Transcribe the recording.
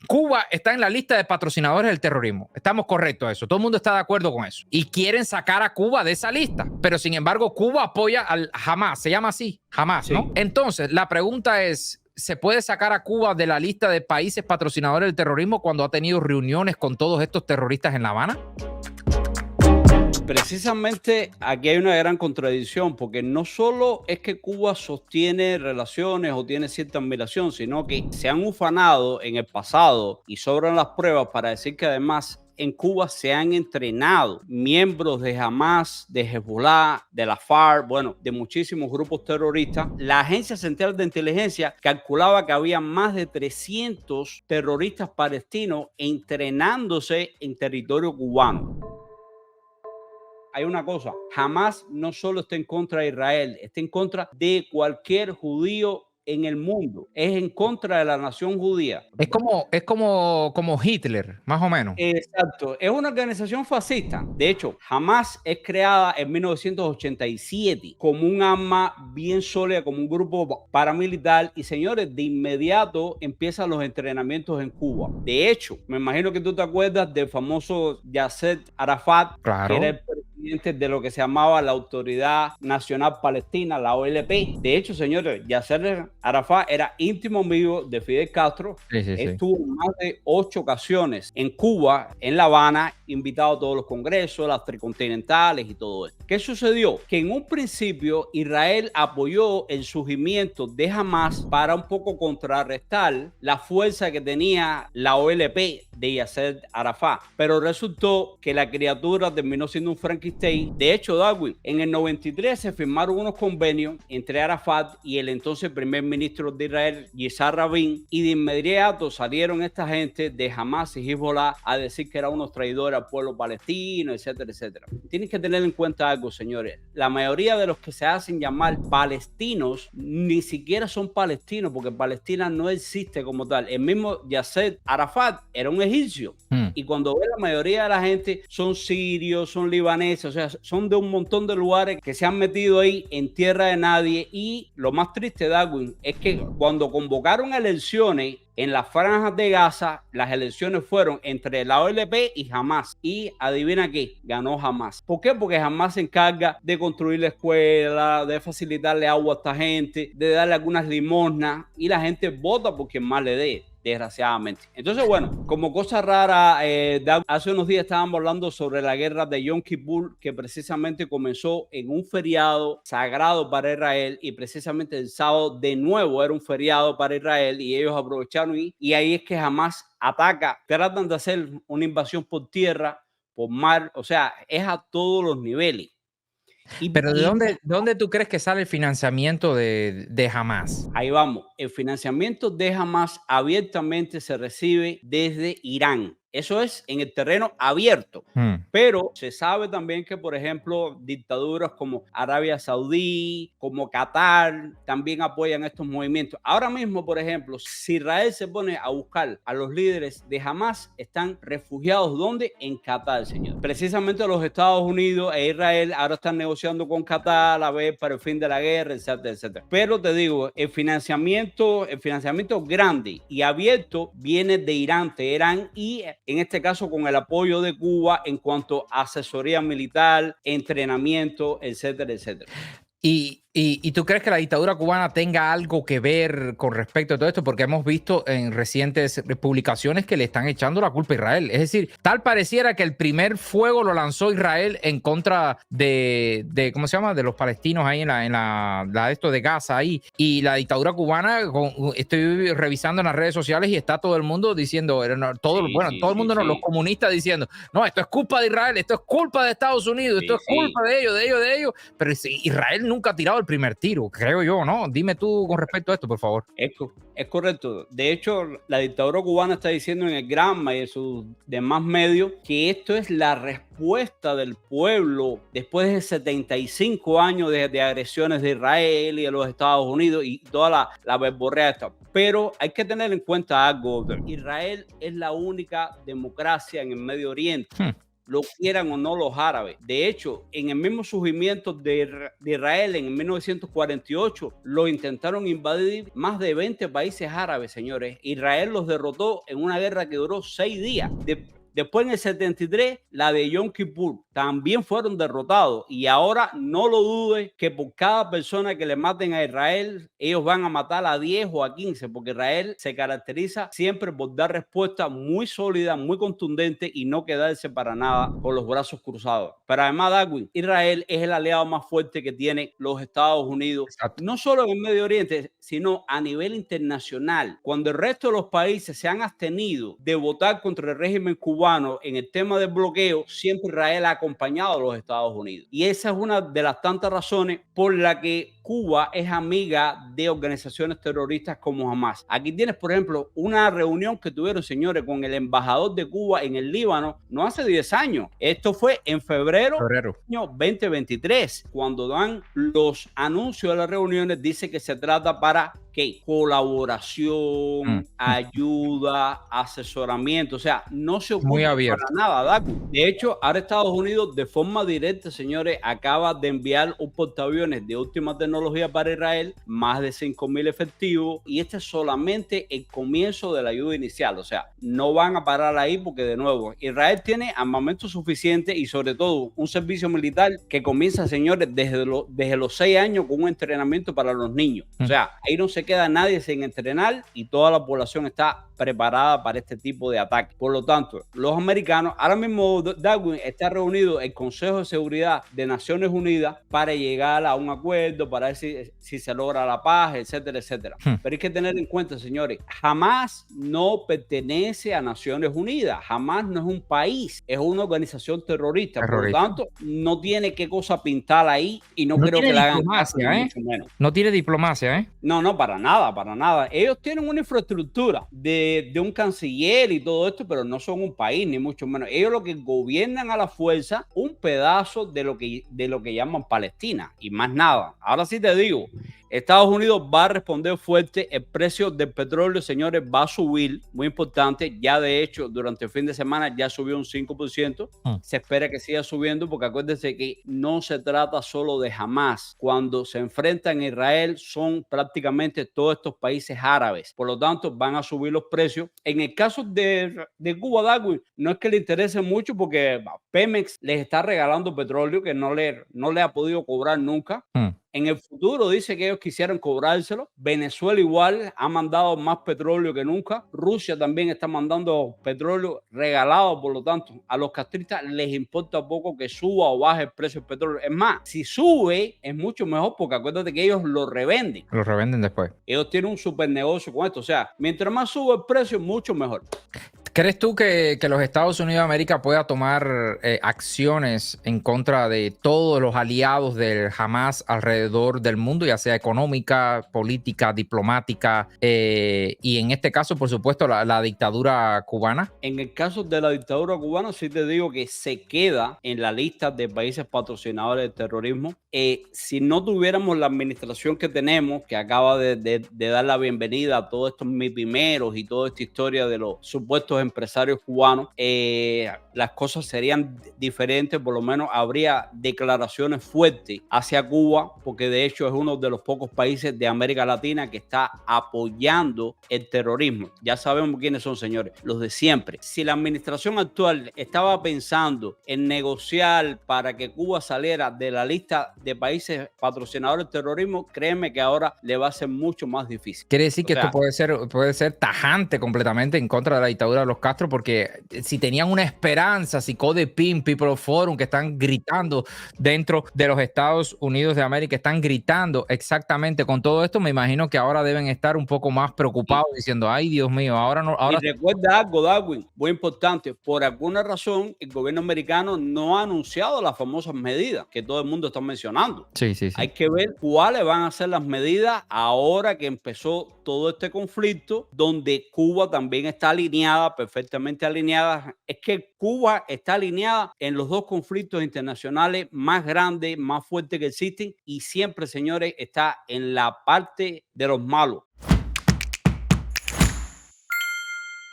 Cuba está en la lista de patrocinadores del terrorismo. Estamos correctos a eso. Todo el mundo está de acuerdo con eso. Y quieren sacar a Cuba de esa lista. Pero sin embargo, Cuba apoya al Hamas. Se llama así, Hamas, ¿no? Entonces, la pregunta es, ¿se puede sacar a Cuba de la lista de países patrocinadores del terrorismo cuando ha tenido reuniones con todos estos terroristas en La Habana? Precisamente aquí hay una gran contradicción, porque no solo es que Cuba sostiene relaciones o tiene cierta admiración, sino que se han ufanado en el pasado y sobran las pruebas para decir que además en Cuba se han entrenado miembros de Hamas, de Hezbollah, de la FARC, bueno, de muchísimos grupos terroristas. La Agencia Central de Inteligencia calculaba que había más de 300 terroristas palestinos entrenándose en territorio cubano. Hay una cosa, Hamas no solo está en contra de Israel, está en contra de cualquier judío en el mundo. Es en contra de la nación judía. Es como Hitler, más o menos. Exacto. Es una organización fascista. De hecho, Hamas es creada en 1987 como un arma bien sólida, como un grupo paramilitar. Y señores, de inmediato empiezan los entrenamientos en Cuba. De hecho, me imagino que tú te acuerdas del famoso Yasser Arafat, claro, que era el presidente de lo que se llamaba la Autoridad Nacional Palestina, la OLP. De hecho, señores, Yasser Arafat era íntimo amigo de Fidel Castro. Estuvo en más de 8 ocasiones en Cuba, en La Habana, invitado a todos los congresos, las tricontinentales y todo eso. ¿Qué sucedió? Que en un principio Israel apoyó el surgimiento de Hamas para un poco contrarrestar la fuerza que tenía la OLP de Yasser Arafat, pero resultó que la criatura terminó siendo un Frankenstein. De hecho, Darwin, en el 93 se firmaron unos convenios entre Arafat y el entonces primer ministro de Israel, Yitzhak Rabin, y de inmediato salieron esta gente de Hamas y Hezbollah a decir que eran unos traidores al pueblo palestino, etcétera, etcétera. Tienen que tener en cuenta algo, señores. La mayoría de los que se hacen llamar palestinos ni siquiera son palestinos, porque Palestina no existe como tal. El mismo Yasser Arafat era un egipcio. Y cuando ve la mayoría de la gente son sirios, son libaneses, o sea, son de un montón de lugares que se han metido ahí en tierra de nadie. Y lo más triste, Darwin, es que cuando convocaron elecciones en las franjas de Gaza, las elecciones fueron entre la OLP y Hamas. Y adivina qué, ganó Hamas. ¿Por qué? Porque Hamas se encarga de construir la escuela, de facilitarle agua a esta gente, de darle algunas limosnas, y la gente vota por quien más le dé, desgraciadamente. Entonces, bueno, como cosa rara, hace unos días estábamos hablando sobre la guerra de Yom Kippur, que precisamente comenzó en un feriado sagrado para Israel, y precisamente el sábado de nuevo era un feriado para Israel, y ellos aprovecharon y ahí es que Hamas ataca, tratan de hacer una invasión por tierra, por mar, o sea, es a todos los niveles. Pero ¿de dónde tú crees que sale el financiamiento de Hamas? Ahí vamos. El financiamiento de Hamas abiertamente se recibe desde Irán. Eso es en el terreno abierto. Pero se sabe también que, por ejemplo, dictaduras como Arabia Saudí, como Qatar, también apoyan estos movimientos. Ahora mismo, por ejemplo, si Israel se pone a buscar a los líderes de Hamas, están refugiados, ¿dónde? En Qatar, señor. Precisamente los Estados Unidos e Israel ahora están negociando con Qatar a ver para el fin de la guerra, etcétera, etcétera. Pero te digo, el financiamiento grande y abierto viene de Irán, Teherán, y en este caso con el apoyo de Cuba en cuanto a asesoría militar, entrenamiento, etcétera, etcétera. ¿Y tú crees que la dictadura cubana tenga algo que ver con respecto a todo esto? Porque hemos visto en recientes publicaciones que le están echando la culpa a Israel. Es decir, tal pareciera que el primer fuego lo lanzó Israel en contra de ¿cómo se llama? De los palestinos ahí en la esto de Gaza ahí. Y la dictadura cubana, estoy revisando en las redes sociales y está todo el mundo diciendo, todo el mundo, los comunistas diciendo, no, esto es culpa de Israel, esto es culpa de Estados Unidos, esto es culpa de ellos. Pero Israel nunca ha tirado el primer tiro, creo yo, ¿no? Dime tú con respecto a esto, por favor. Es correcto. De hecho, la dictadura cubana está diciendo en el Granma y en sus demás medios que esto es la respuesta del pueblo después de 75 años de agresiones de Israel y de los Estados Unidos y toda la verborrea esta. Pero hay que tener en cuenta algo. Israel es la única democracia en el Medio Oriente. lo quieran o no los árabes. De hecho, en el mismo surgimiento de Israel en 1948, lo intentaron invadir más de 20 países árabes, señores. Israel los derrotó en una guerra que duró 6 días. Después en el 73, la de Yom Kippur, también fueron derrotados. Y ahora no lo dudes que por cada persona que le maten a Israel, ellos van a matar a 10 o a 15, porque Israel se caracteriza siempre por dar respuesta muy sólida, muy contundente y no quedarse para nada con los brazos cruzados. Pero además, Darwin, Israel es el aliado más fuerte que tiene los Estados Unidos, Exacto. no solo en el Medio Oriente, sino a nivel internacional. Cuando el resto de los países se han abstenido de votar contra el régimen cubano en el tema del bloqueo, siempre Israel ha acompañado a los Estados Unidos. Y esa es una de las tantas razones por la que Cuba es amiga de organizaciones terroristas como Hamas. Aquí tienes, por ejemplo, una reunión que tuvieron, señores, con el embajador de Cuba en el Líbano no hace 10 años. Esto fue en febrero del año 2023. Cuando dan los anuncios de las reuniones, dice que se trata para ¿qué? Colaboración, ayuda, asesoramiento. O sea, no se ocupa para nada, Daco. De hecho, ahora Estados Unidos, de forma directa, señores, acaba de enviar un portaaviones de última tecnología para Israel, más de 5,000 efectivos, y este es solamente el comienzo de la ayuda inicial. O sea, no van a parar ahí porque, de nuevo, Israel tiene armamento suficiente y, sobre todo, un servicio militar que comienza, señores, desde los 6 años con un entrenamiento para los niños. O sea, ahí no se queda nadie sin entrenar y toda la población está preparada para este tipo de ataques. Por lo tanto, los americanos, ahora mismo Darwin está reunido el Consejo de Seguridad de Naciones Unidas para llegar a un acuerdo, para ver si se logra la paz, etcétera, etcétera. Pero hay que tener en cuenta, señores, Hamas no pertenece a Naciones Unidas. Hamas no es un país, es una organización terrorista. Por lo tanto, no tiene qué cosa pintar ahí y no creo que la hagan caso, mucho menos. No tiene diplomacia, ¿eh? No, para nada, para nada. Ellos tienen una infraestructura de un canciller y todo esto, pero no son un país, ni mucho menos. Ellos lo que gobiernan a la fuerza un pedazo de lo que llaman Palestina y más nada. Ahora sí te digo, Estados Unidos va a responder fuerte. El precio del petróleo, señores, va a subir, muy importante. Ya de hecho, durante el fin de semana ya subió un 5%. Se espera que siga subiendo porque acuérdense que no se trata solo de Hamas. Cuando se enfrentan a Israel son prácticamente todos estos países árabes. Por lo tanto, van a subir los precios. En el caso de Cuba, Darwin, no es que le interese mucho porque Pemex les está regalando petróleo que no le ha podido cobrar nunca. En el futuro dice que ellos quisieran cobrárselo. Venezuela igual ha mandado más petróleo que nunca. Rusia también está mandando petróleo regalado. Por lo tanto, a los castristas les importa poco que suba o baje el precio del petróleo. Es más, si sube es mucho mejor porque acuérdate que ellos lo revenden. Lo revenden después. Ellos tienen un super negocio con esto. O sea, mientras más sube el precio, mucho mejor. ¿Crees tú que los Estados Unidos de América pueda tomar acciones en contra de todos los aliados del Hamas alrededor del mundo, ya sea económica, política, diplomática y en este caso, por supuesto, la dictadura cubana? En el caso de la dictadura cubana, sí te digo que se queda en la lista de países patrocinadores del terrorismo. Si no tuviéramos la administración que tenemos, que acaba de dar la bienvenida a todos estos MIPIMEROS y toda esta historia de los supuestos empresarios cubanos, las cosas serían diferentes. Por lo menos habría declaraciones fuertes hacia Cuba, porque de hecho es uno de los pocos países de América Latina que está apoyando el terrorismo. Ya sabemos quiénes son, señores, los de siempre. Si la administración actual estaba pensando en negociar para que Cuba saliera de la lista de países patrocinadores del terrorismo, créeme que ahora le va a ser mucho más difícil. Quiere decir que esto puede ser tajante completamente en contra de la dictadura de los Castro, porque si tenían una esperanza, si Codepin, People Forum, que están gritando dentro de los Estados Unidos de América, están gritando exactamente con todo esto, me imagino que ahora deben estar un poco más preocupados diciendo, ay Dios mío, ahora no. Y recuerda algo, Darwin, muy importante, por alguna razón el gobierno americano no ha anunciado las famosas medidas que todo el mundo está mencionando. Sí. Hay que ver cuáles van a ser las medidas ahora que empezó todo este conflicto, donde Cuba también está alineada, perfectamente alineada. Es que Cuba está alineada en los dos conflictos internacionales más grandes, más fuertes que existen, y siempre, señores, está en la parte de los malos.